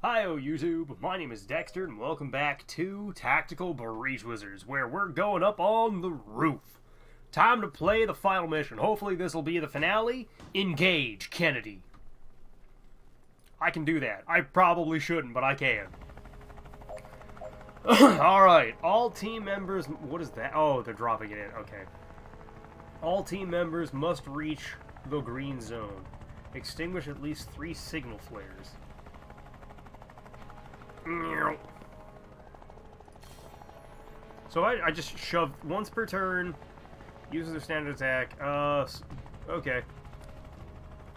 Hi-yo YouTube, my name is Dexter and welcome back to Tactical Breach Wizards, where we're going up on the roof. Time to play the final mission. Hopefully this will be the finale. Engage, Kennedy. I can do that. I probably shouldn't, but I can. Alright, all team members... What is that? Oh, they're dropping it in. Okay. All team members must reach the green zone. Extinguish at least 3 signal flares. So I just shoved once per turn. Uses their standard attack. Okay.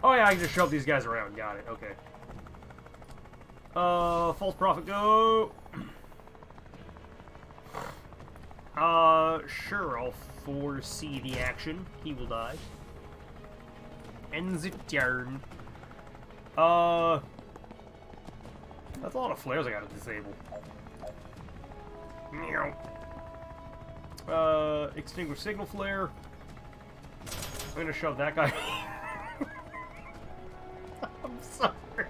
Oh yeah, I can just shove these guys around. Got it. Okay. False prophet, go. Sure, I'll foresee the action. He will die. Ends it turn. That's a lot of flares I gotta disable. Extinguish signal flare. I'm gonna shove that guy. I'm sorry.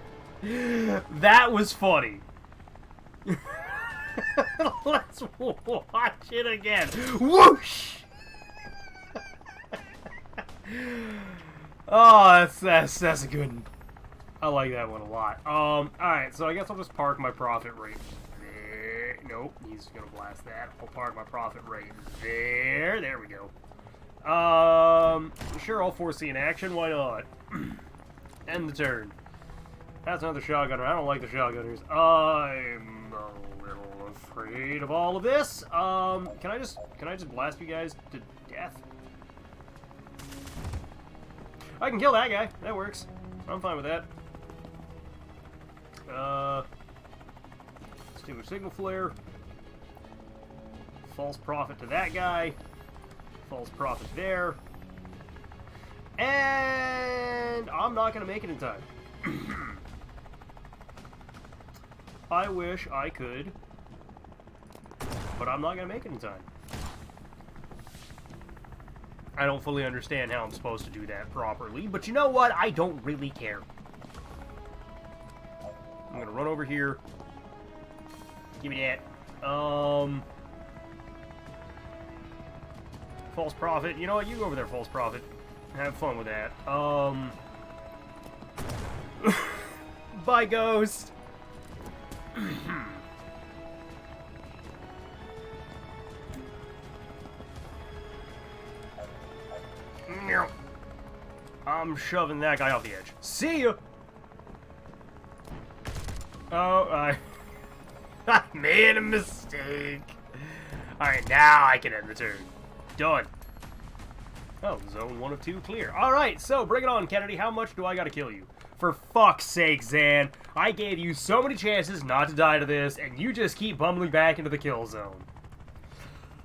That was funny. Let's watch it again. Whoosh! Oh, that's a good one. I like that one a lot. Alright, so I guess I'll just park my profit rate there. Nope, he's gonna blast that. I'll park my profit rate there. There we go. Sure, I'll foresee an action. Why not? End the turn. That's another shotgunner. I don't like the shotgunners. I'm a little afraid of all of this. Can I just blast you guys to death? I can kill that guy. That works. I'm fine with that. Extinguish signal flare. False prophet to that guy. False prophet there. And I'm not going to make it in time. I wish I could, but I'm not going to make it in time. I don't fully understand how I'm supposed to do that properly, but you know what? I don't really care. I'm gonna run over here. Give me that. False prophet. You know what? You go over there, false prophet. Have fun with that. Bye, ghost. I'm shoving that guy off the edge. See ya! Oh, I made a mistake. Alright, now I can end the turn. Done. Oh, zone 1 of 2 clear. Alright, so bring it on, Kennedy. How much do I gotta kill you? For fuck's sake, Zan. I gave you so many chances not to die to this, and you just keep bumbling back into the kill zone.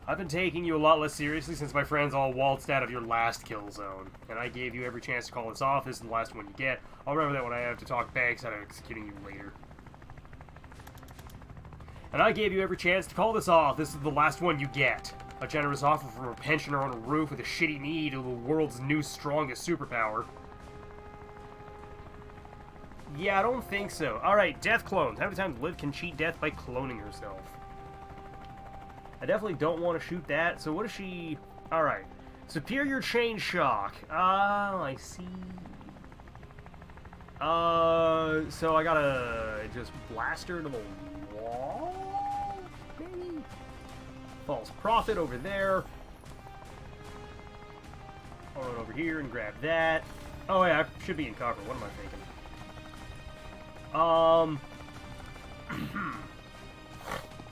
I've been taking you a lot less seriously since my friends all waltzed out of your last kill zone. And I gave you every chance to call this off. This is the last one you get. I'll remember that when I have to talk banks out of executing you later. And I gave you every chance to call this off. This is the last one you get. A generous offer from a pensioner on a roof with a shitty knee to the world's new strongest superpower. Yeah, I don't think so. Alright, death clones. How many times Liv can cheat death by cloning herself? I definitely don't want to shoot that. So what is she... Alright. Superior chain shock. Oh, I see. So I gotta just blast her into the wall? Maybe? False prophet over there. I'll run over here and grab that. Oh yeah, I should be in cover. What am I thinking?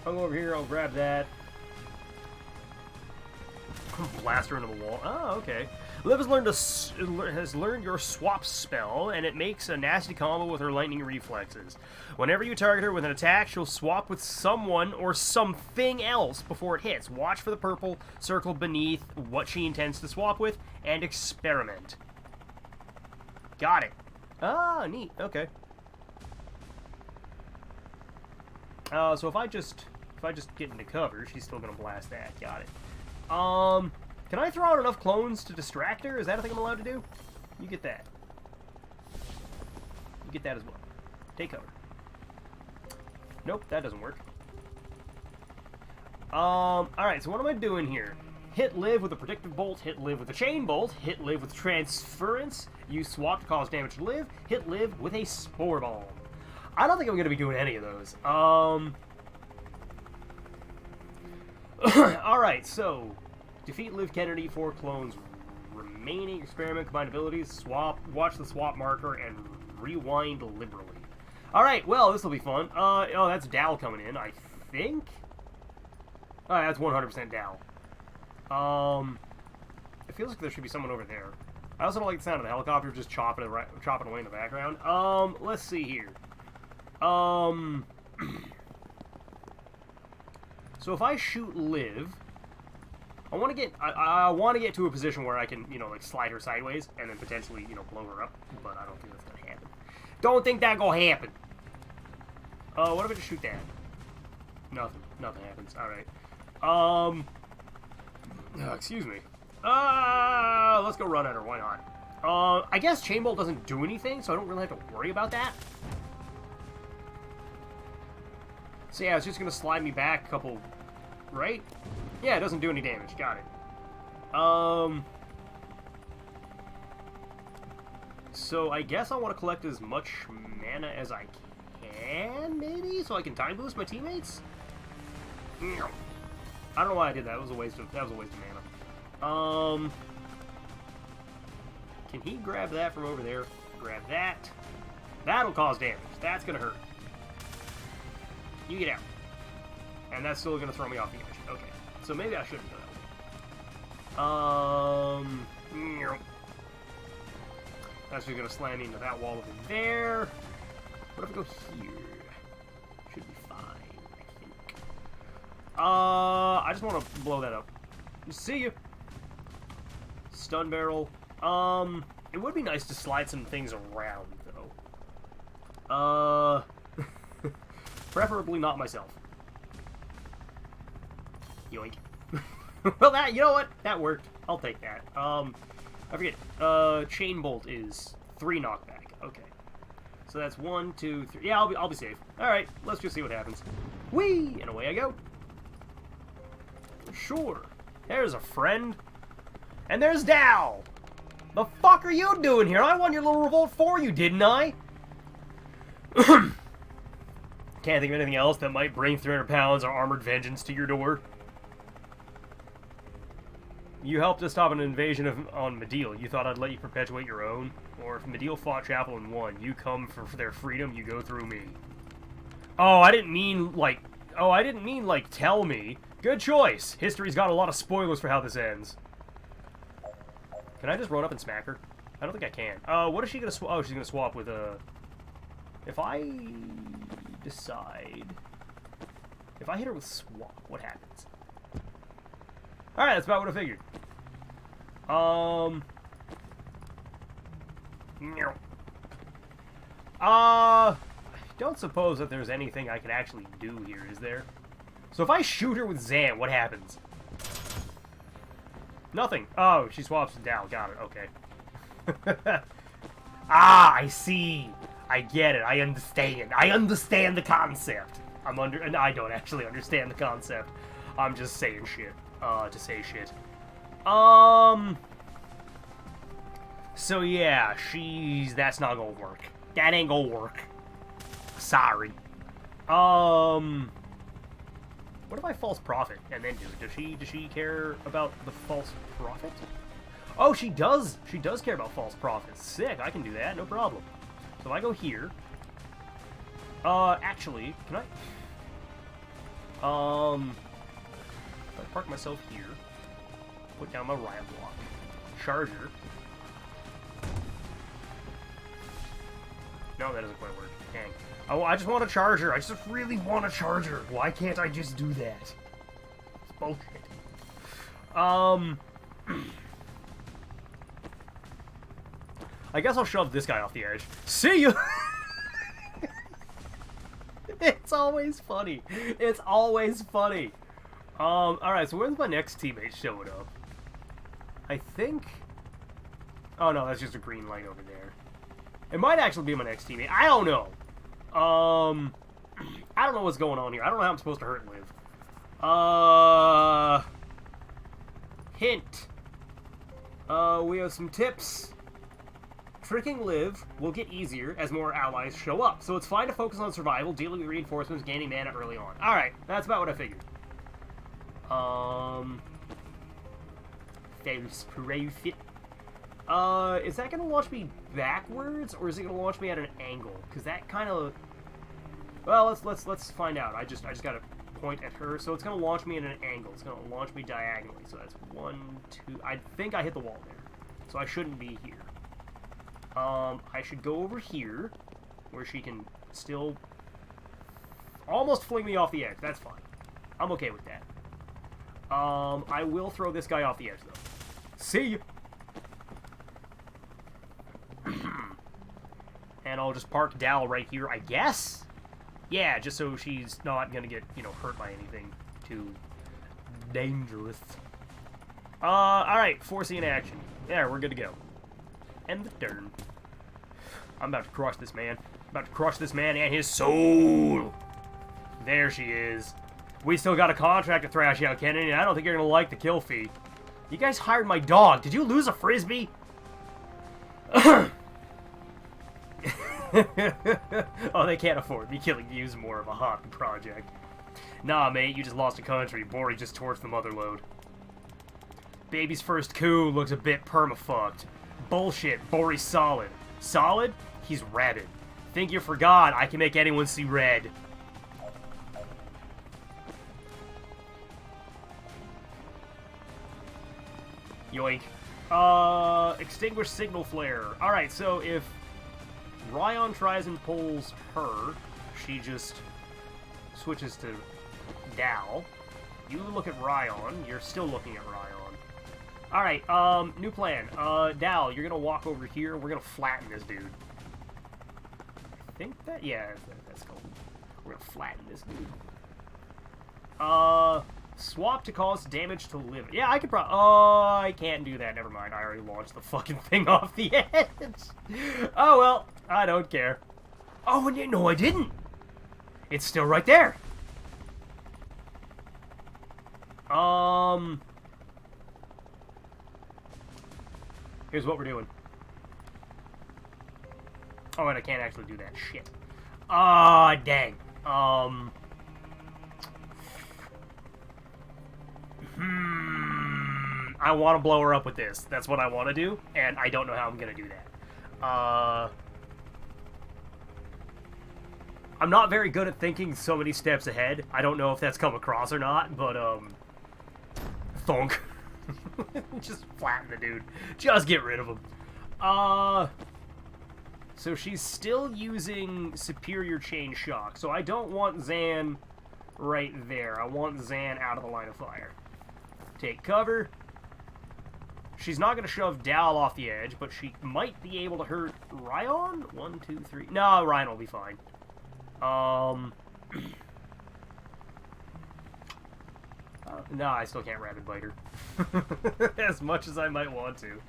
I'll go over here, I'll grab that. Blast her into the wall. Oh, okay. Liv has learned your swap spell, and it makes a nasty combo with her lightning reflexes. Whenever you target her with an attack, she'll swap with someone or something else before it hits. Watch for the purple circle beneath what she intends to swap with, and experiment. Got it. Ah, neat. Okay. So if I just get into cover, she's still gonna blast that. Got it. Can I throw out enough clones to distract her? Is that a thing I'm allowed to do? You get that. You get that as well. Take cover. Nope, that doesn't work. Alright, so what am I doing here? Hit live with a predictive bolt, hit live with a chain bolt, hit live with transference, use swap to cause damage to live, hit live with a spore bomb. I don't think I'm going to be doing any of those. Alright, so defeat Liv Kennedy, 4 clones remaining, experiment, combined abilities, swap, watch the swap marker, and rewind liberally. Alright, well, this will be fun. Oh, that's Dal coming in, I think? Oh, that's 100% Dal. It feels like there should be someone over there. I also don't like the sound of the helicopter just chopping away in the background. Let's see here. So if I shoot Liv, I want to get to a position where I can, you know, like slide her sideways and then potentially, you know, blow her up. But I don't think that's gonna happen. Don't think that gonna happen. What if I just shoot that? Nothing. Nothing happens. All right. Excuse me. Let's go run at her. Why not? I guess Chain Bolt doesn't do anything, so I don't really have to worry about that. So yeah, it's just gonna slide me back a couple, right? Yeah, it doesn't do any damage. Got it. So I guess I want to collect as much mana as I can, maybe, so I can time boost my teammates. I don't know why I did that. That was a waste of mana. Can he grab that from over there? Grab that. That'll cause damage. That's gonna hurt. You get out. And that's still gonna throw me off the edge. Okay. So maybe I shouldn't go that way. That's just gonna slam me into that wall over there. What if I go here? Should be fine, I think. I just want to blow that up. See you. Stun barrel. It would be nice to slide some things around, though. Preferably not myself. Yoink. Well, that, you know what? That worked. I'll take that. I forget. Chain bolt is 3 knockback. Okay. So that's 1, 2, 3. Yeah, I'll be safe. All right, let's just see what happens. Whee! And away I go. Sure. There's a friend. And there's Dal. The fuck are you doing here? I won your little revolt for you, didn't I? Can't think of anything else that might bring 300 pounds of armored vengeance to your door. You helped us stop an invasion on Medill. You thought I'd let you perpetuate your own? Or if Medill fought Chapel and won, you come for their freedom, you go through me. Oh, I didn't mean, like, tell me. Good choice. History's got a lot of spoilers for how this ends. Can I just run up and smack her? I don't think I can. What is she gonna swap? Oh, she's gonna swap with, if I decide... If I hit her with swap, what happens? Alright, that's about what I figured. I don't suppose that there's anything I can actually do here, is there? So if I shoot her with Zan, what happens? Nothing. Oh, she swaps down. Got it. Okay. Ah, I see. I get it. I understand. I understand the concept. And I don't actually understand the concept. I'm just saying shit. To say shit. So yeah, that's not gonna work. That ain't gonna work. Sorry. What if I false prophet and then do it? Does she care about the false prophet? Oh, she does. She does care about false prophets. Sick. I can do that. No problem. So if I go here. Actually, can I? If I park myself here, put down my riot block, charger. No, that doesn't quite work. Dang. Oh, I just want a charger. I just really want a charger. Why can't I just do that? It's bullshit. I guess I'll shove this guy off the edge. See you! It's always funny. It's always funny. Alright, so when's my next teammate showing up? I think... Oh no, that's just a green light over there. It might actually be my next teammate. I don't know. I don't know what's going on here. I don't know how I'm supposed to hurt Liv. Hint. We have some tips. Tricking Liv will get easier as more allies show up, so it's fine to focus on survival, dealing with reinforcements, gaining mana early on. Alright, that's about what I figured. False profit. Is that gonna launch me backwards, or is it gonna launch me at an angle? Because that kind of... Well, let's find out. I just gotta point at her, so it's gonna launch me at an angle. It's gonna launch me diagonally, so that's 1, 2... I think I hit the wall there, so I shouldn't be here. I should go over here, where she can still almost fling me off the edge. That's fine. I'm okay with that. I will throw this guy off the edge, though. See ya! And I'll just park Dal right here, I guess? Yeah, just so she's not gonna get, you know, hurt by anything too dangerous. Alright, forcing in action. Yeah, we're good to go. End the turn. I'm about to crush this man. I'm about to crush this man and his soul! There she is. We still got a contract to thrash out, Kennedy, and I don't think you're gonna like the kill fee. You guys hired my dog. Did you lose a frisbee? Oh, they can't afford me killing you. Is more of a hobby project. Nah, mate, you just lost a country. Bori just torched the motherlode. Baby's first coup looks a bit perma-fucked. Bullshit, Bori's solid. Solid? He's rabid. Think you forgot I can make anyone see red. Yoink. Extinguish signal flare. Alright, so if Ryan tries and pulls her, she just switches to Dal. You look at Ryan. You're still looking at Ryan. Alright, new plan. Dal, you're gonna walk over here. We're gonna flatten this dude. I think that... Yeah, that's cool. We're gonna flatten this dude. Swap to cause damage to Liv. Yeah, I could probably... Oh, I can't do that. Never mind. I already launched the fucking thing off the edge. Oh, well. I don't care. Oh, and no, I didn't. It's still right there. Here's what we're doing. Oh, and I can't actually do that. Shit. Ah, dang. I want to blow her up with this. That's what I want to do, and I don't know how I'm going to do that. I'm not very good at thinking so many steps ahead. I don't know if that's come across or not, but, thunk. Just flatten the dude. Just get rid of him. So she's still using Superior Chain Shock, so I don't want Zan right there. I want Zan out of the line of fire. Take cover. She's not going to shove Dal off the edge, but she might be able to hurt Ryan? 1, 2, 3. No, Ryan will be fine. No, I still can't Rapid Bite her. As much as I might want to.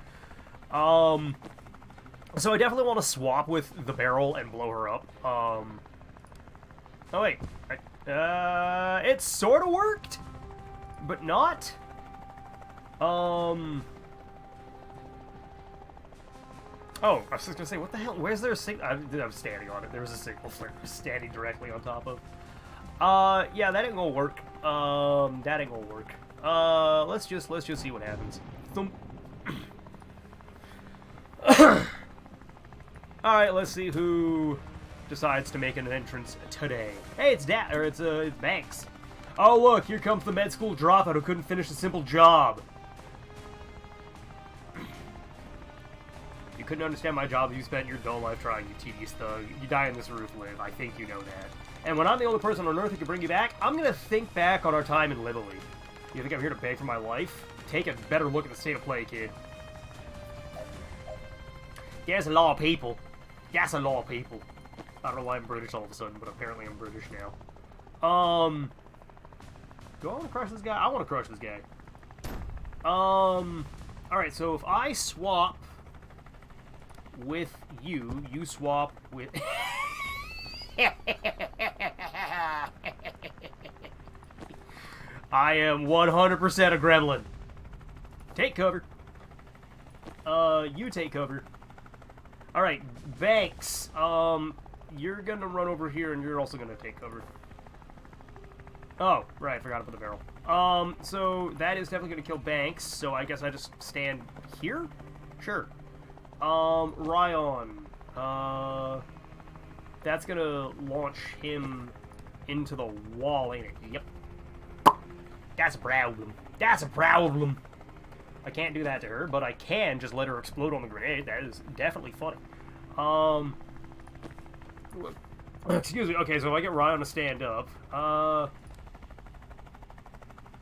So I definitely want to swap with the barrel and blow her up. Oh, wait. It sort of worked, but not. Oh, I was just gonna say, what the hell? Where's there a signal? I'm standing on it. There was a signal flare standing directly on top of. Yeah, that ain't gonna work. That ain't gonna work. Let's just see what happens. Thump. All right, let's see who decides to make an entrance today. Hey, it's Banks. Oh, look, here comes the med school dropout who couldn't finish a simple job. You couldn't understand my job if you spent your dull life trying, you tedious thug. You die in this roof, Liv. I think you know that. And when I'm the only person on Earth who can bring you back, I'm gonna think back on our time in Lively. You think I'm here to beg for my life? Take a better look at the state of play, kid. There's a lot of people. That's a lot of people. I don't know why I'm British all of a sudden, but apparently I'm British now. Do I want to crush this guy? I want to crush this guy. Alright, so if I swap with you, you swap with... I am 100% a gremlin. Take cover. You take cover. Alright, Banks. You're gonna run over here and you're also gonna take cover. Oh, right, forgot to put the barrel. So that is definitely gonna kill Banks, so I guess I just stand here? Sure. Ryan. That's gonna launch him into the wall, ain't it? Yep. That's a problem. That's a problem. I can't do that to her, but I can just let her explode on the grenade. That is definitely funny. Excuse me. Okay, so if I get Ryan to stand up,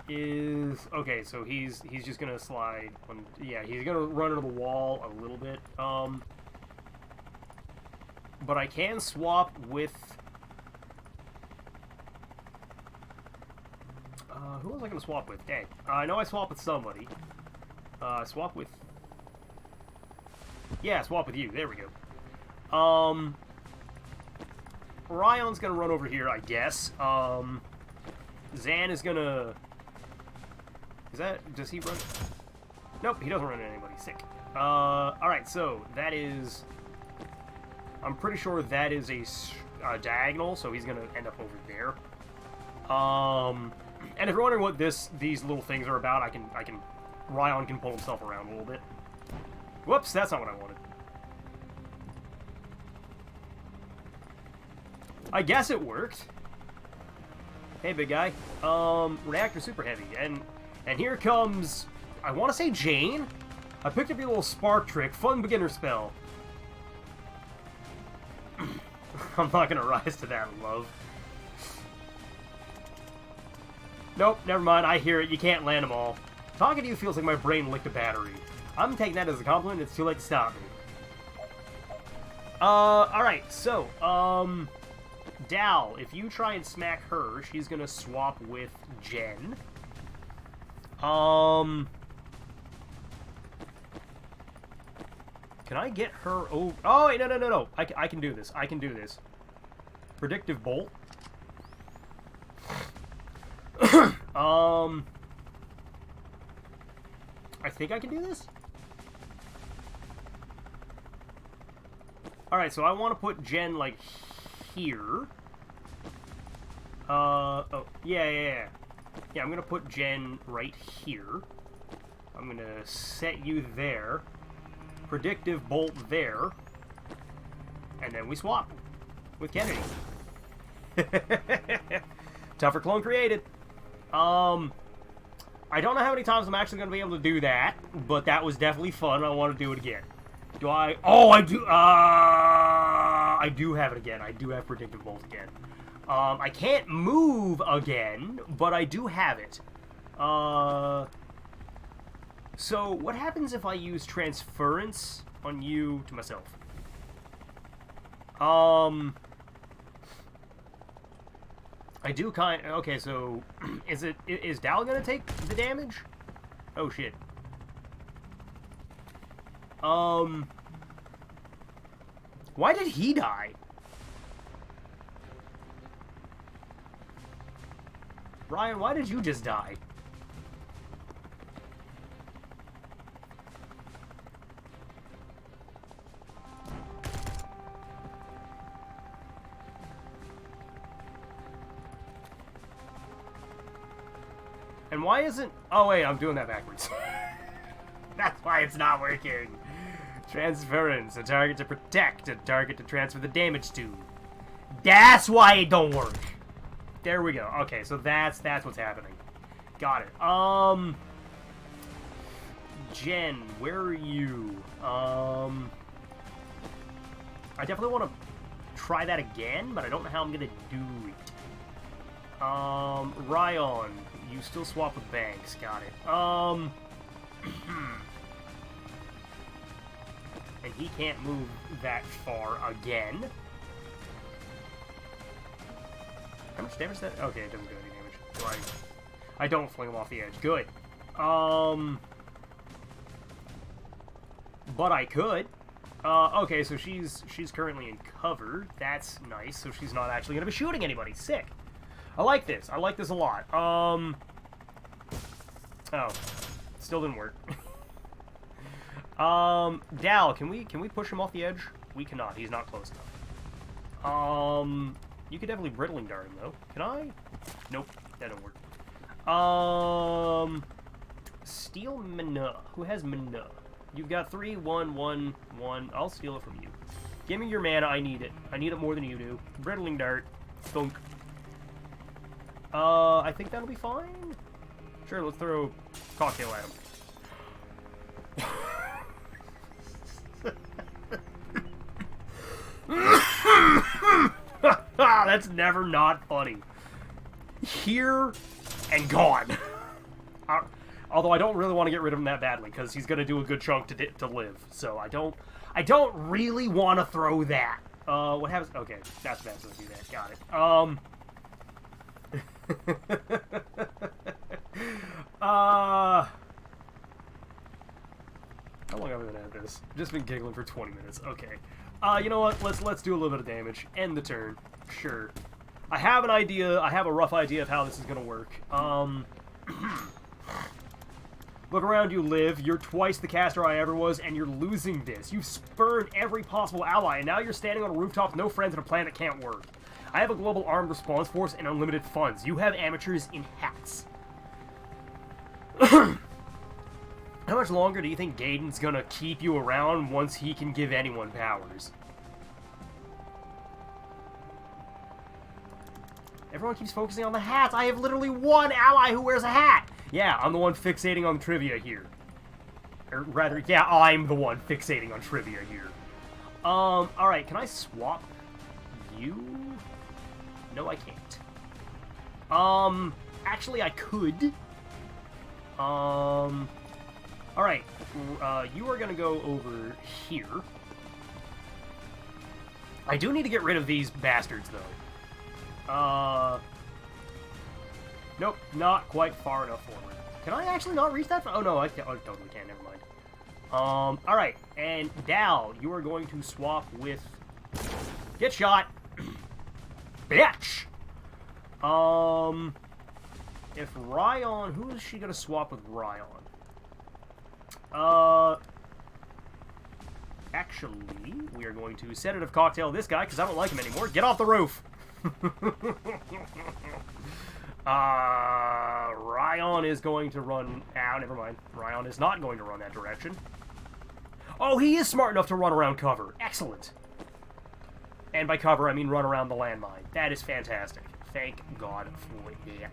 okay, so he's just gonna slide on, yeah, he's gonna run into the wall a little bit. But I can swap with who was I gonna swap with? Dang. I know I swap with somebody. Swap with, yeah, swap with you. There we go. Ryan's gonna run over here, I guess. Zan is gonna... Does he run? Nope, he doesn't run into anybody. Sick. Alright, so that is... I'm pretty sure that is a diagonal, so he's gonna end up over there. And if you're wondering what these little things are about, Ryan can pull himself around a little bit. Whoops, that's not what I wanted. I guess it worked. Hey, big guy. Reactor super heavy, and here comes, I want to say Jane. I picked up your little spark trick, fun beginner spell. I'm not gonna rise to that, love. Nope, never mind. I hear it. You can't land them all. Talking to you feels like my brain licked a battery. I'm taking that as a compliment. It's too late to stop me. Alright, so, Dal, if you try and smack her, she's gonna swap with Jen. Can I get her over? Oh, wait, no. I can do this. I can do this. Predictive bolt. I think I can do this? Alright, so I want to put Jen, like, here. Oh, yeah. Yeah, I'm gonna put Jen right here. I'm gonna set you there. Predictive bolt there. And then we swap with Kennedy. Tougher clone created. I don't know how many times I'm actually going to be able to do that, but that was definitely fun. I want to do it again. Do I? Oh, I do. I do have it again. I do have predictive bolt again. I can't move again, but I do have it. So what happens if I use transference on you to myself? I do okay, so is Dal gonna take the damage? Oh shit. Why did he die? Ryan, why did you just die? And why isn't... Oh, wait, I'm doing that backwards. That's why it's not working. Transference. A target to protect. A target to transfer the damage to. That's why it don't work. There we go. Okay, so that's what's happening. Got it. Jen, where are you? I definitely want to try that again, but I don't know how I'm going to do it. Ryan... You still swap with Banks. Got it. And he can't move that far again. How much damage is that? Okay, it doesn't do any damage. I don't fling him off the edge. Good. But I could. Okay, so she's currently in cover. That's nice. So she's not actually going to be shooting anybody. Sick. I like this. I like this a lot. Oh, still didn't work. Dal, can we push him off the edge? We cannot. He's not close enough. You could definitely brittling dart him though. Can I? Nope, that don't work. Steal mana. Who has mana? You've got 3, 1, 1, 1. I'll steal it from you. Give me your mana. I need it. I need it more than you do. Brittling dart. Thunk. I think that'll be fine. Sure, let's throw cocktail at him. That's never not funny. Here and gone. Although I don't really want to get rid of him that badly because he's gonna do a good chunk to live. So I don't really want to throw that. What happens? Okay, that's bad. So do that. Got it. How long have I been at this? Just been giggling for 20 minutes. Okay. You know what? Let's do a little bit of damage. End the turn. Sure. I have an idea. I have a rough idea of how this is gonna work. Look around you, Liv. You're twice the caster I ever was, and you're losing this. You've spurned every possible ally, and now you're standing on a rooftop with no friends and a plan that can't work. I have a global armed response force and unlimited funds. You have amateurs in hats. How much longer do you think Gaydon's gonna keep you around once he can give anyone powers? Everyone keeps focusing on the hats. I have literally one ally who wears a hat. Yeah, I'm the one fixating on trivia here. Or rather, yeah, I'm the one fixating on trivia here. Alright, can I swap you? No, I can't. Actually, I could. Alright, you are gonna go over here. I do need to get rid of these bastards, though. Nope, not quite far enough forward. Can I actually not reach that far? Oh, no, I totally can, never mind. Alright, and Dal, you are going to swap with... Get shot! Bitch! If Ryan... Who is she gonna swap with Ryan? Actually, we are going to sedative cocktail this guy, because I don't like him anymore. Get off the roof! Ryan is going to run... Ah, never mind. Ryan is not going to run that direction. Oh, he is smart enough to run around cover. Excellent. And by cover, I mean run around the landmine. That is fantastic. Thank God for that.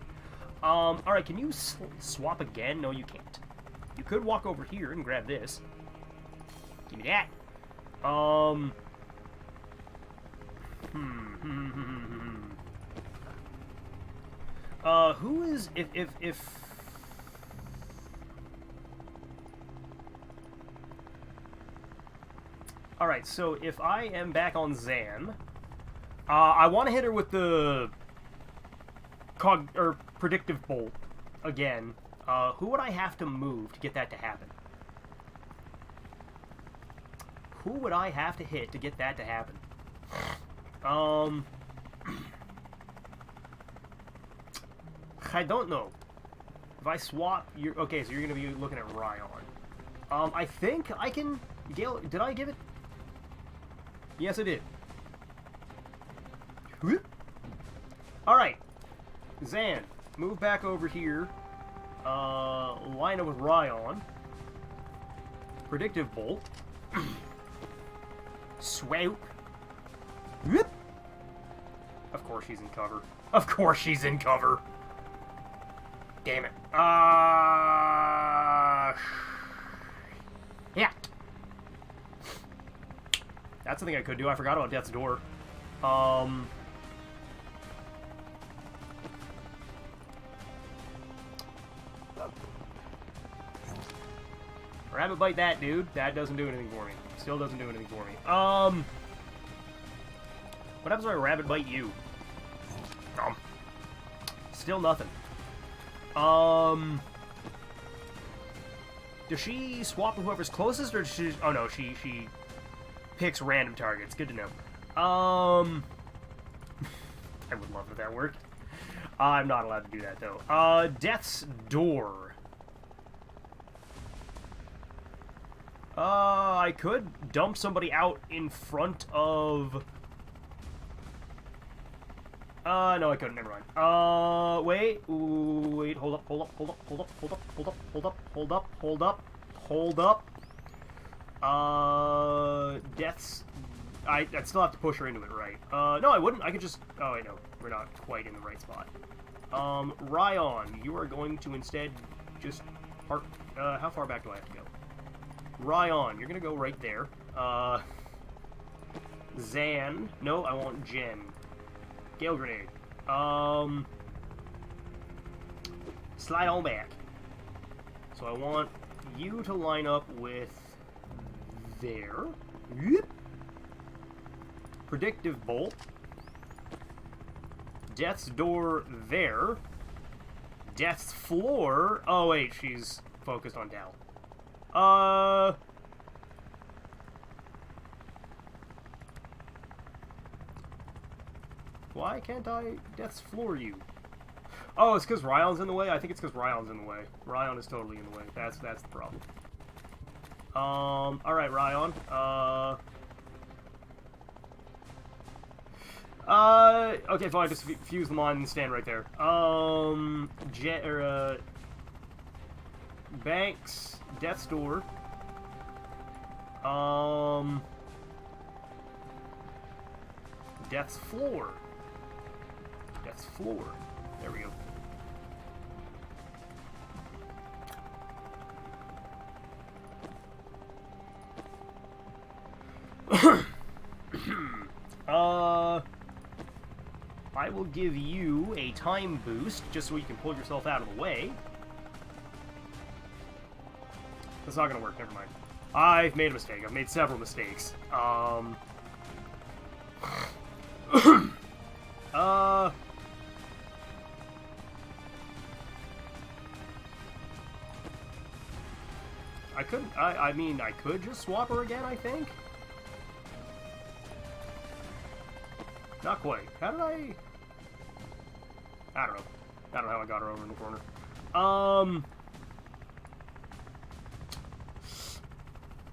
Alright, can you swap again? No, you can't. You could walk over here and grab this. Give me that. Who is... If... Alright, so if I am back on Zan, I want to hit her with the... predictive bolt again. Who would I have to move to get that to happen? Who would I have to hit to get that to happen? I don't know. If I swap... Okay, so you're going to be looking at Ryan. I think I can... Gale, did I give it? Yes, I did. Alright. Zan, move back over here. Line up with Ryan. Predictive bolt. Swoop. Whoop. Of course she's in cover. Of course she's in cover. Damn it. Yeah. That's something I could do. I forgot about Death's Door. Rabbit bite that, dude. That doesn't do anything for me. Still doesn't do anything for me. What happens when I rabbit bite you? Still nothing. Does she swap with whoever's closest, or does she... Oh, no, she picks random targets. Good to know. I would love if that worked. I'm not allowed to do that, though. Death's Door. I could dump somebody out in front of... no, I couldn't. Never mind. Wait. Ooh, wait. Hold up. Hold up. Hold up. Hold up. Hold up. Hold up. Hold up. Hold up. Hold up. Hold up. Deaths. I'd still have to push her into it, right? No, I wouldn't. I could just... Oh, wait, no. We're not quite in the right spot. Ryan, you are going to instead just park... how far back do I have to go? Ryan, you're gonna go right there. Zan. No, I want Jen. Gale grenade. Slide on back. So I want you to line up with there. Yep. Predictive bolt. Death's door there. Death's floor. Oh wait, she's focused on Dal. Why can't I Death's floor you? Oh, it's because Ryon's in the way? I think it's because Ryon's in the way. Ryon is totally in the way. That's the problem. Alright, Ryon. Okay, fine, just fuse them on and stand right there. Banks, Death's door. Death's floor. Death's floor. There we go. I will give you a time boost, just so you can pull yourself out of the way. That's not gonna work, never mind. I've made a mistake. I've made several mistakes. I couldn't, I mean, I could just swap her again, I think? Not quite. How did I don't know. I don't know how I got her over in the corner.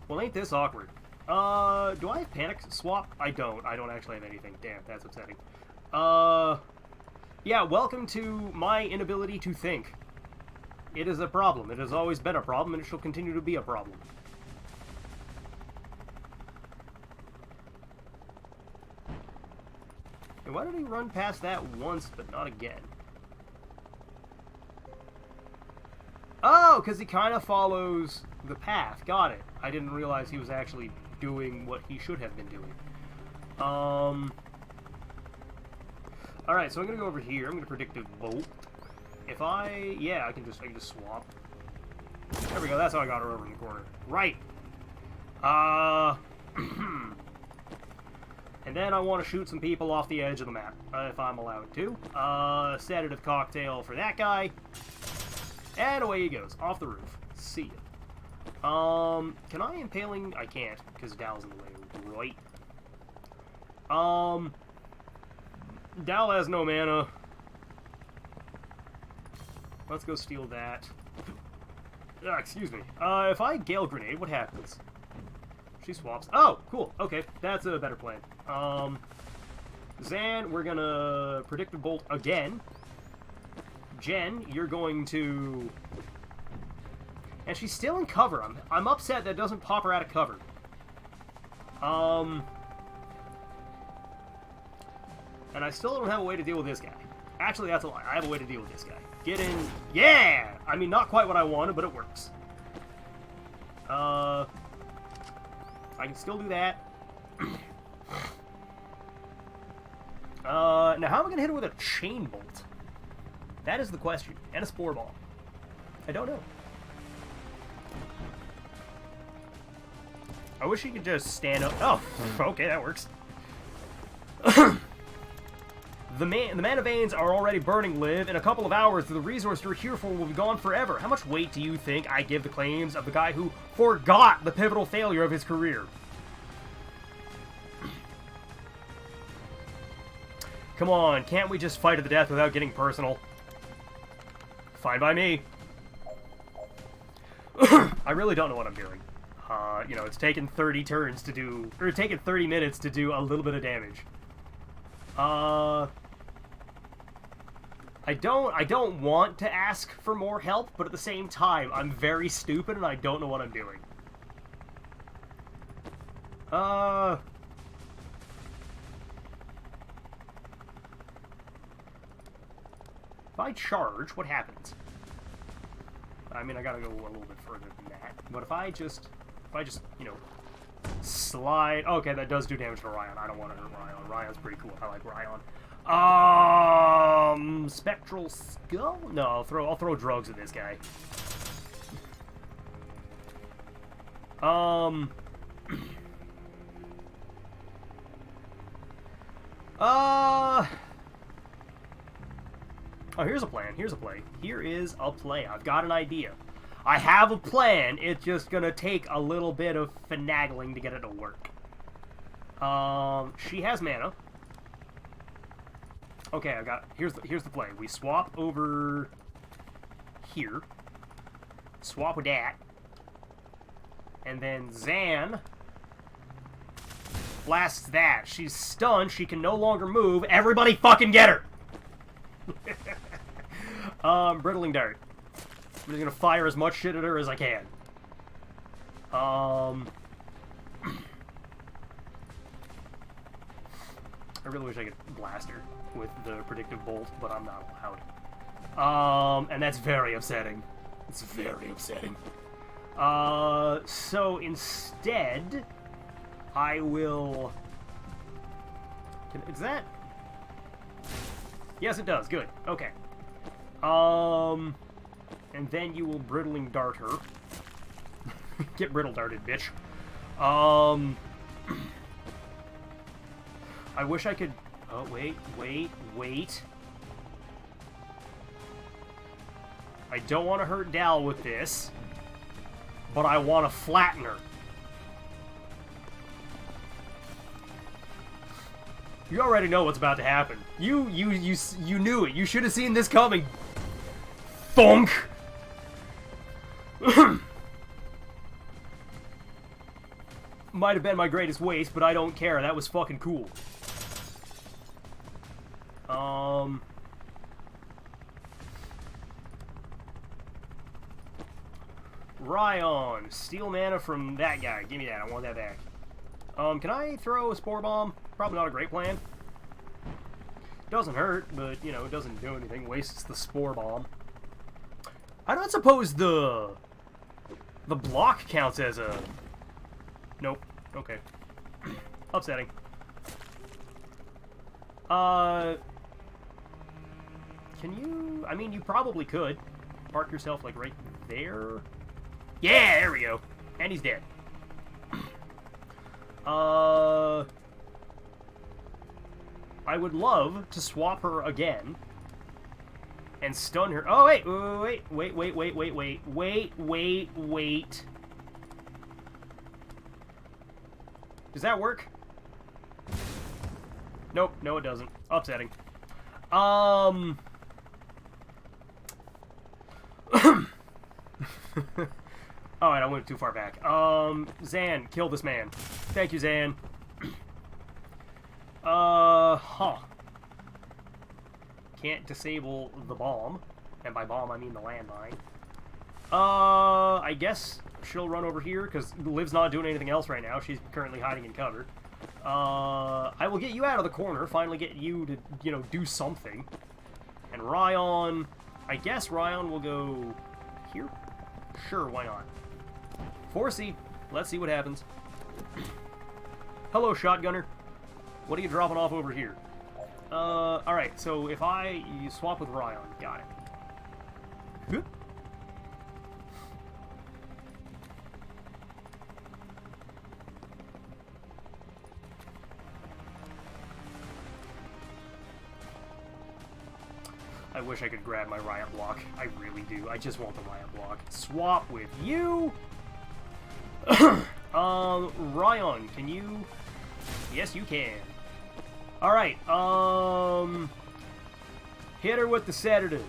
Well, ain't this awkward. Do I have panic swap? I don't. I don't actually have anything. Damn, that's upsetting. Yeah, welcome to my inability to think. It is a problem. It has always been a problem, and it shall continue to be a problem. And why did he run past that once, but not again? Oh, because he kind of follows the path. Got it. I didn't realize he was actually doing what he should have been doing. Alright, so I'm going to go over here. I'm going to predictive bolt. If I... Yeah, I can just swap. There we go. That's how I got her over in the corner. Right. And then I want to shoot some people off the edge of the map, if I'm allowed to. Sedative cocktail for that guy. And away he goes, off the roof. See ya. Can I impaling? I can't, because Dal's in the way, right? Dal has no mana. Let's go steal that. Excuse me. If I Gale Grenade, what happens? She swaps. Oh, cool. Okay, that's a better plan. Zan, we're gonna Predictive Bolt again. Jen, you're going to... And she's still in cover. I'm upset that doesn't pop her out of cover. And I still don't have a way to deal with this guy. Actually, that's a lie. I have a way to deal with this guy. Get in. Yeah! I mean, not quite what I wanted, but it works. I can still do that. Now how am I going to hit her with a chain bolt? That is the question. And a spore ball. I don't know. I wish he could just stand up. Oh, okay, that works. The mana veins are already burning live. In a couple of hours, the resource you're here for will be gone forever. How much weight do you think I give the claims of the guy who forgot the pivotal failure of his career? Come on, can't we just fight to the death without getting personal? Fine by me. I really don't know what I'm doing. You know, it's taken 30 turns to do, or taken 30 minutes to do a little bit of damage. I don't want to ask for more help, but at the same time, I'm very stupid and I don't know what I'm doing. If I charge, what happens? I mean, I gotta go a little bit further than that. But if I just, you know, slide... Okay, that does do damage to Ryan. I don't want to hurt Ryan. Ryan's pretty cool. I like Ryan. Spectral Skull? No, I'll throw drugs at this guy. Oh, here's a plan. Here's a play. Here is a play. I've got an idea. I have a plan. It's just gonna take a little bit of finagling to get it to work. She has mana. Okay, I got. Here's the play. We swap over here. Swap with that. And then Zan blasts that. She's stunned. She can no longer move. Everybody fucking get her! Brittling Dart. I'm just gonna fire as much shit at her as I can. I really wish I could blast her with the predictive bolt, but I'm not allowed. And that's very upsetting. It's very upsetting. So instead, I will... Is that... Yes, it does. Good. Okay. And then you will brittling dart her. Get brittle darted, bitch. I wish I could... Oh, wait. I don't want to hurt Dal with this, but I want to flatten her. You already know what's about to happen. You knew it. You should have seen this coming. Thunk! Might have been my greatest waste, but I don't care. That was fucking cool. Ryan, steal mana from that guy. Give me that. I want that back. Can I throw a Spore Bomb? Probably not a great plan. Doesn't hurt, but, you know, it doesn't do anything. Wastes the Spore Bomb. I don't suppose the block counts as a... Nope. Okay. Upsetting. Can you... I mean, you probably could. Park yourself, like, right there. Yeah, there we go. And he's dead. I would love to swap her again and stun her. Oh, wait. Does that work? Nope, no it doesn't. Upsetting. Alright, I went too far back. Zan, kill this man. Thank you, Zan. Can't disable the bomb. And by bomb, I mean the landmine. I guess she'll run over here, because Liv's not doing anything else right now. She's currently hiding in cover. I will get you out of the corner, finally get you to, you know, do something. And Ryan... I guess Ryan will go here? Sure, why not? 4C. Let's see what happens. Hello, Shotgunner. What are you dropping off over here? Alright, so if you swap with Ryan. Got it. I wish I could grab my Riot Block. I really do. I just want the Riot Block. Swap with you! Ryan, can you... Yes, you can. Alright, hit her with the sedative.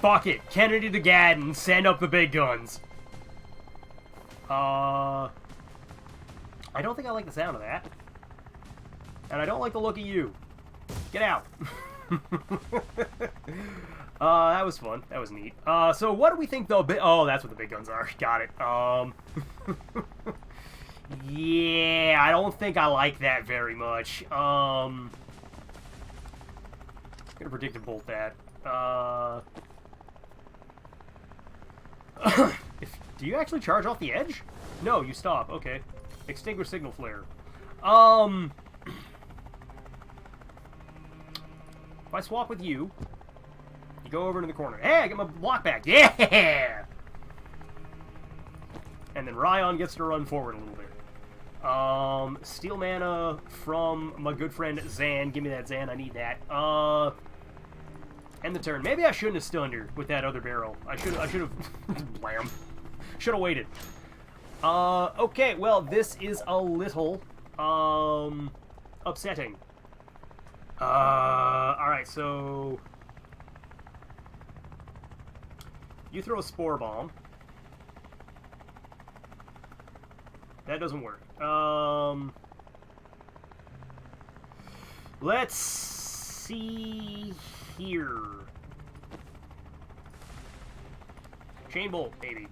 fuck it. Kennedy to Gaddon, send up the big guns. I don't think I like the sound of that. And I don't like the look of you. Get out. That was fun. That was neat. So what do we think the big... Oh, that's what the big guns are. Got it. Yeah, I don't think I like that very much. I'm gonna predictive bolt that. Do you actually charge off the edge? No, you stop. Okay. Extinguish signal flare. If I swap with you, you go over into the corner. Hey, I get my block back. Yeah! And then Ryan gets to run forward a little bit. Steal mana from my good friend Zan. Give me that, Zan. I need that. End the turn. Maybe I shouldn't have stunned her with that other barrel. I should have... Blam. Should have waited. Okay, well, this is a little, upsetting. Alright, so... You throw a Spore Bomb. That doesn't work. Let's see here. Chain Bolt, baby.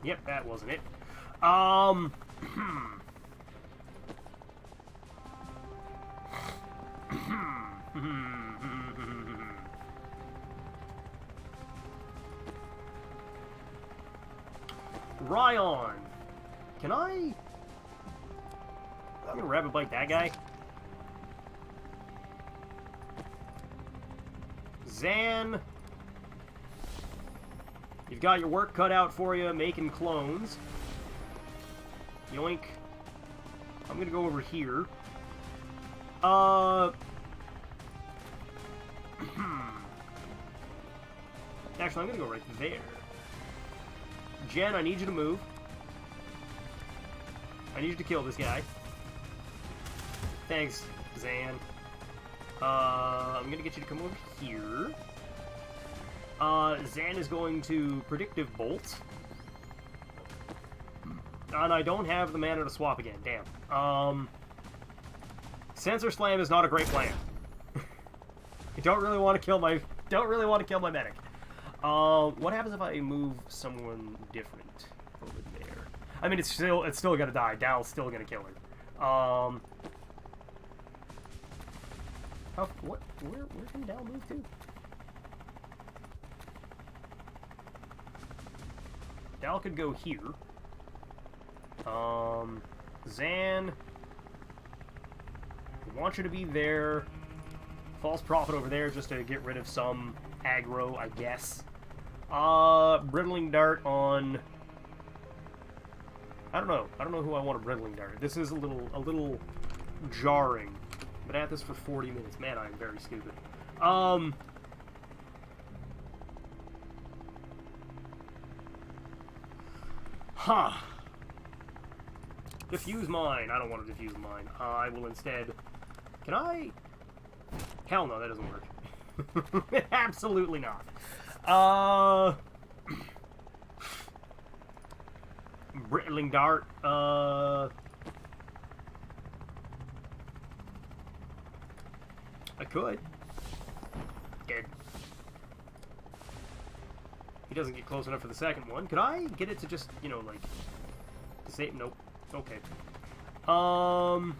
Yep, that wasn't it. Ryan, can I? I'm gonna rabbit bite that guy. Zan, you've got your work cut out for you making clones. Yoink. I'm gonna go over here. Actually, I'm gonna go right there. Jen, I need you to move. I need you to kill this guy. Thanks, Zan. I'm gonna get you to come over here. Zan is going to Predictive Bolt. And I don't have the mana to swap again. Damn. Sensor Slam is not a great plan. I don't really want to kill my medic. What happens if I move someone different over there? I mean, it's still gonna die. Dal's still gonna kill her. Where can Dal move to? Dal could go here. Zan, I want you to be there. False Prophet over there just to get rid of some aggro, I guess. Brittling Dart on... I don't know who I want to Brittling Dart. This is a little jarring. Been at this for 40 minutes. Man, I am very stupid. Huh. Diffuse mine. I don't want to diffuse mine. I will instead... Can I... Hell no, that doesn't work. Absolutely not. Brittling Dart. I could. Dead. He doesn't get close enough for the second one. Could I get it to just, you know, like... Say... Nope. Okay. I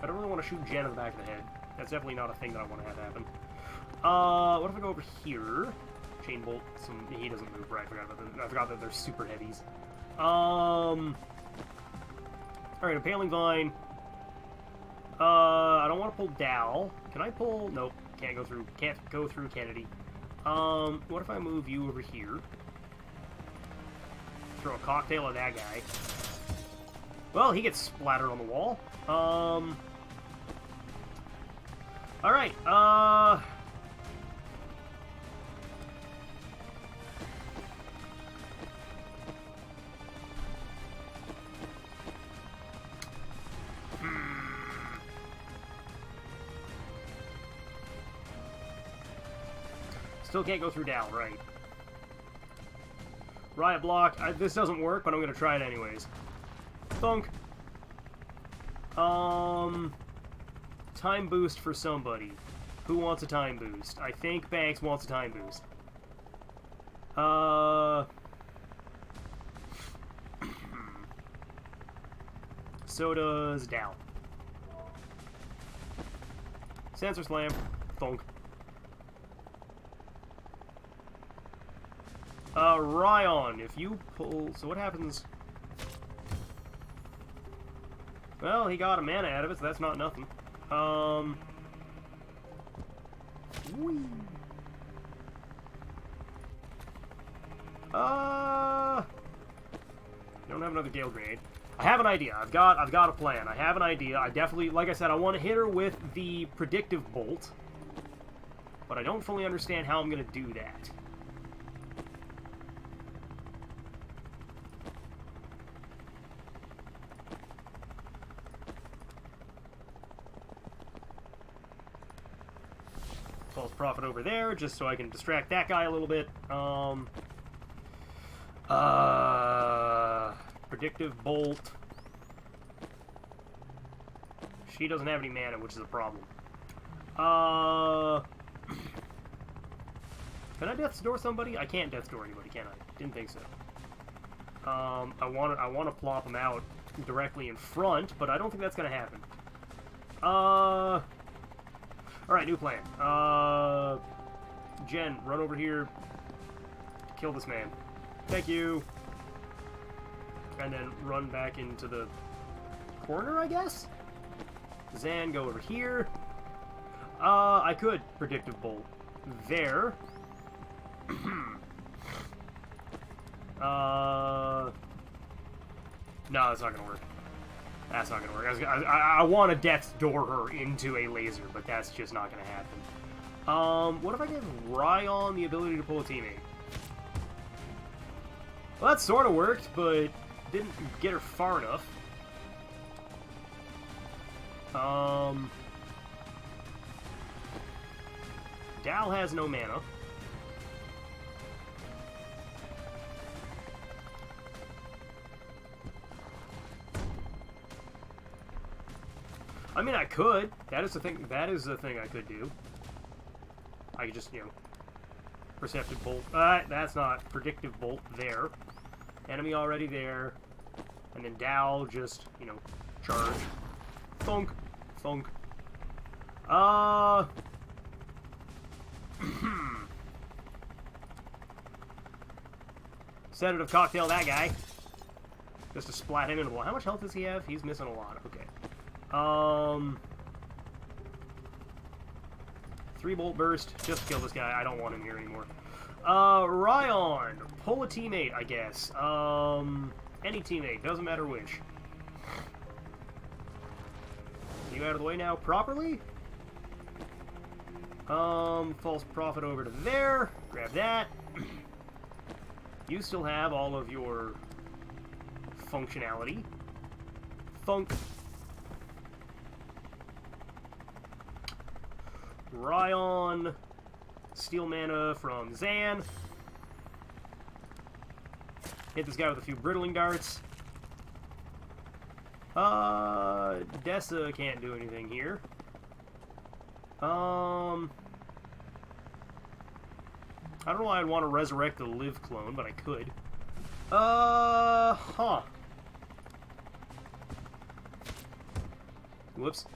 don't really want to shoot Jen in the back of the head. That's definitely not a thing that I want to have happen. What if I go over here? Chain Bolt. He doesn't move, right? I forgot that they're super heavies. Alright, Impaling Vine. I don't want to pull Dal. Can I pull... Nope. Can't go through Kennedy. What if I move you over here? Throw a cocktail at that guy. Well, he gets splattered on the wall. Alright, Still can't go through Dow, right. Riot block. This doesn't work, but I'm going to try it anyways. Thunk. Time boost for somebody. Who wants a time boost? I think Banks wants a time boost. So does Dow. Sensor slam. Thunk. Ryan, if you pull... So what happens... Well, he got a mana out of it, so that's not nothing. Whee. Don't have another Gale Grenade. I have an idea. I've got a plan. I have an idea. I definitely, like I said, I want to hit her with the Predictive Bolt. But I don't fully understand how I'm going to do that. False Prophet over there, just so I can distract that guy a little bit. Predictive Bolt. She doesn't have any mana, which is a problem. Can I Death's Door somebody? I can't Death's Door anybody, can I? Didn't think so. I want to plop him out directly in front, but I don't think that's gonna happen. Alright, new plan. Jen, run over here. Kill this man. Thank you. And then run back into the corner, I guess? Zan, go over here. I could Predictive Bolt there. No, that's not gonna work. That's not gonna work. I want to Death's Door her into a laser, but that's just not gonna happen. What if I give Ryan the ability to pull a teammate? Well, that sort of worked, but didn't get her far enough. Dal has no mana. I mean, I could. That is the thing. That is the thing I could do. I could just, you know, Perceptive Bolt. That's not Predictive Bolt there. Enemy already there. And then Dow just, you know, charge. Thunk. Thunk. Sedative Cocktail that guy. Just to splat him into the wall. How much health does he have? He's missing a lot. Okay. 3-bolt burst. Just to kill this guy. I don't want him here anymore. Ryan. Pull a teammate, I guess. Any teammate. Doesn't matter which. You out of the way now properly? False Prophet over to there. Grab that. You still have all of your functionality. Funk. Ryan. Steal mana from Zan. Hit this guy with a few brittling darts. Dessa can't do anything here. I don't know why I'd want to resurrect the live clone, but I could. Whoops.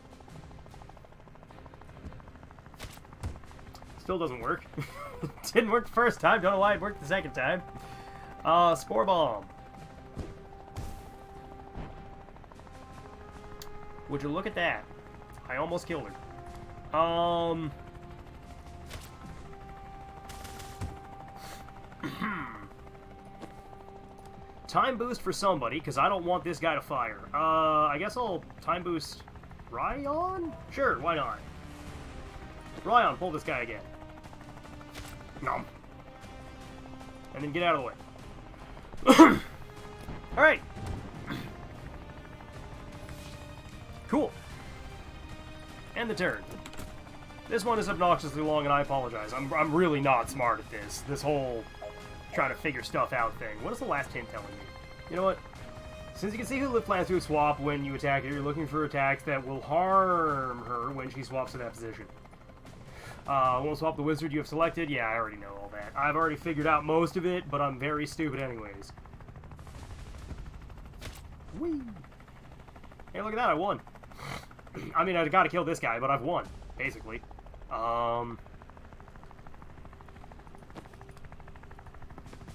Still doesn't work. Didn't work the first time, don't know why it worked the second time. Spore Bomb. Would you look at that? I almost killed her. Time boost for somebody, because I don't want this guy to fire. I guess I'll time boost Ryan? Sure, why not? Ryan, pull this guy again. No. And then get out of the way. Alright. Cool. End the turn. This one is obnoxiously long, and I apologize. I'm really not smart at this. This whole trying to figure stuff out thing. What is the last hint telling me? You know what? Since you can see who lift plans to a swap when you attack her, you're looking for attacks that will harm her when she swaps to that position. Won't swap the wizard you have selected. Yeah, I already know all that. I've already figured out most of it, but I'm very stupid anyways. Whee! Hey, look at that, I won. I mean, I gotta kill this guy, but I've won, basically.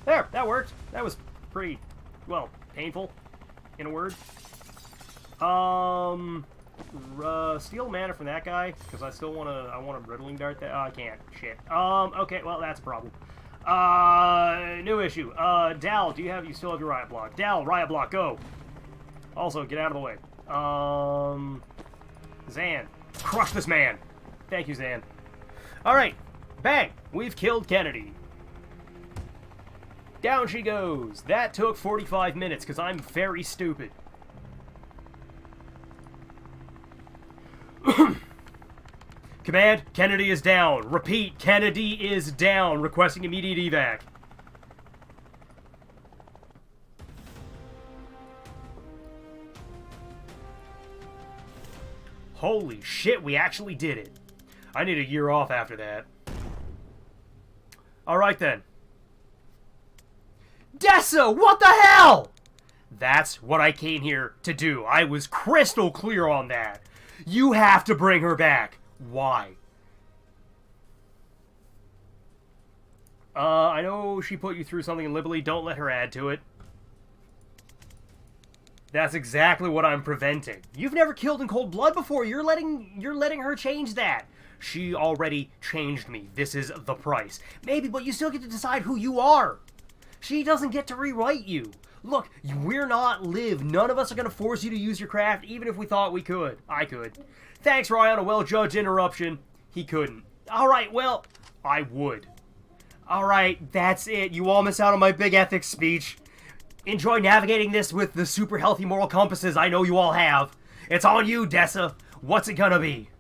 There, that worked. That was pretty, well, painful, in a word. Steal mana from that guy, because I still want to, I want a riddling dart that, I can't, shit. Okay, well, that's a problem. New issue. Dal, you still have your riot block. Dal, riot block, go! Also, get out of the way. Zan, crush this man! Thank you, Zan. Alright, bang! We've killed Kennedy. Down she goes. That took 45 minutes, because I'm very stupid. Command, Kennedy is down. Repeat, Kennedy is down. Requesting immediate evac. Holy shit, we actually did it. I need a year off after that. Alright then. Dessa, what the hell? That's what I came here to do. I was crystal clear on that. You have to bring her back. Why? I know she put you through something in Liberty. Don't let her add to it. That's exactly what I'm preventing. You've never killed in cold blood before. You're letting her change that. She already changed me. This is the price. Maybe, but you still get to decide who you are. She doesn't get to rewrite you. Look, we're not Liv. None of us are going to force you to use your craft, even if we thought we could. I could. Thanks, Ryan, a well-judged interruption. He couldn't. Alright, well, I would. Alright, that's it. You all miss out on my big ethics speech. Enjoy navigating this with the super healthy moral compasses I know you all have. It's on you, Dessa. What's it gonna be?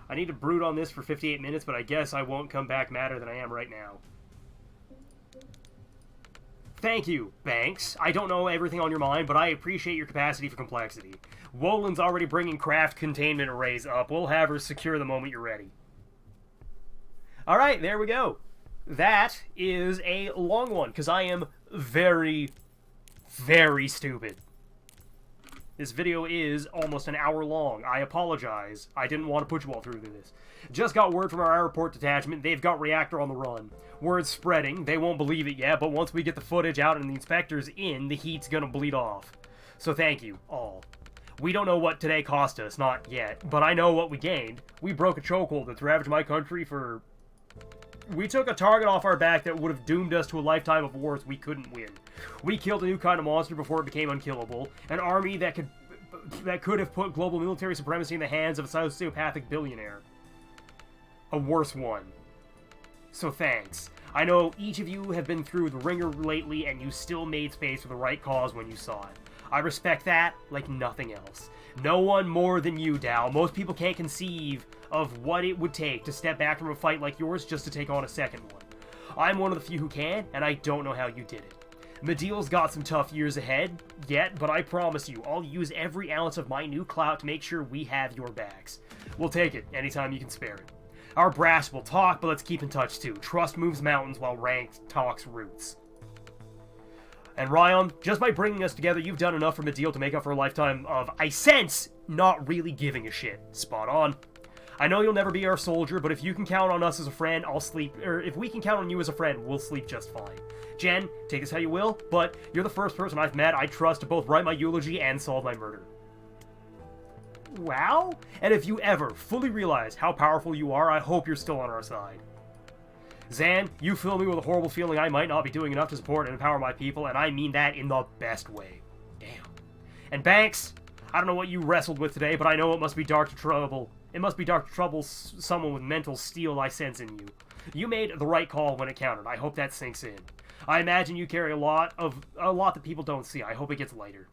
I need to brood on this for 58 minutes, but I guess I won't come back madder than I am right now. Thank you, Banks. I don't know everything on your mind, but I appreciate your capacity for complexity. Wolin's already bringing craft containment arrays up. We'll have her secure the moment you're ready. Alright, there we go. That is a long one, because I am very, very stupid. This video is almost an hour long. I apologize. I didn't want to put you all through this. Just got word from our airport detachment. They've got reactor on the run. Word's spreading. They won't believe it yet, but once we get the footage out and the inspectors in, the heat's gonna bleed off. So thank you, all. We don't know what today cost us, not yet, but I know what we gained. We broke a chokehold that's ravaged my country for... We took a target off our back that would have doomed us to a lifetime of wars we couldn't win. We killed a new kind of monster before it became unkillable. An army that could have put global military supremacy in the hands of a sociopathic billionaire. A worse one. So thanks. I know each of you have been through the ringer lately, and you still made space for the right cause when you saw it. I respect that like nothing else. No one more than you, Dal. Most people can't conceive of what it would take to step back from a fight like yours just to take on a second one. I'm one of the few who can, and I don't know how you did it. Medeal's got some tough years ahead yet, but I promise you, I'll use every ounce of my new clout to make sure we have your backs. We'll take it anytime you can spare it. Our brass will talk, but let's keep in touch too. Trust moves mountains while rank talks roots. And Ryan, just by bringing us together, you've done enough for Medeal to make up for a lifetime of, I sense, not really giving a shit. Spot on. I know you'll never be our soldier, but if you can count on us as a friend, I'll sleep, or if we can count on you as a friend, we'll sleep just fine. Jen, take this how you will, but you're the first person I've met I trust to both write my eulogy and solve my murder. Wow? And if you ever fully realize how powerful you are, I hope you're still on our side. Zan, you fill me with a horrible feeling I might not be doing enough to support and empower my people, and I mean that in the best way. Damn. And Banks, I don't know what you wrestled with today, but I know it must be dark to trouble. It must be dark to trouble someone with mental steel I sense in you. You made the right call when it countered. I hope that sinks in. I imagine you carry a lot that people don't see. I hope it gets lighter.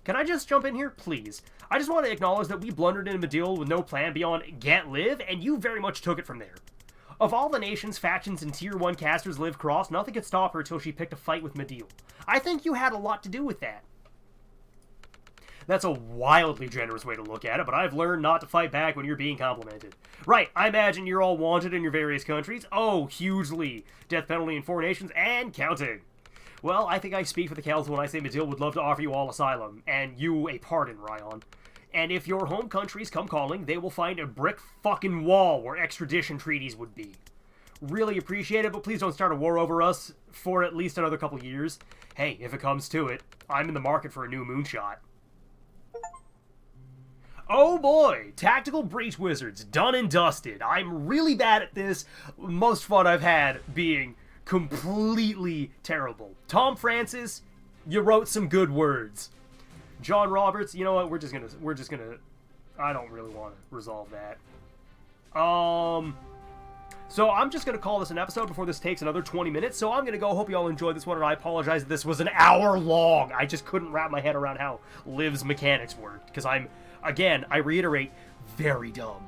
Can I just jump in here? Please. I just want to acknowledge that we blundered into Medeal with no plan beyond get live, and you very much took it from there. Of all the nations, factions, and Tier 1 casters live cross, nothing could stop her until she picked a fight with Medeal. I think you had a lot to do with that. That's a wildly generous way to look at it, but I've learned not to fight back when you're being complimented. Right, I imagine you're all wanted in your various countries. Oh, hugely. Death penalty in 4 nations, and counting. Well, I think I speak for the council when I say Medeal would love to offer you all asylum, and you a pardon, Ryan. And if your home countries come calling, they will find a brick fucking wall where extradition treaties would be. Really appreciate it, but please don't start a war over us for at least another couple years. Hey, if it comes to it, I'm in the market for a new moonshot. Oh boy, Tactical Breach Wizards, done and dusted. I'm really bad at this. Most fun I've had being completely terrible. Tom Francis, you wrote some good words. John Roberts, you know what? We're just gonna. I don't really want to resolve that. So I'm just gonna call this an episode before this takes another 20 minutes. So I'm gonna go. Hope you all enjoyed this one, and I apologize that this was an hour long. I just couldn't wrap my head around how Liv's mechanics worked because I'm, again, I reiterate, very dumb.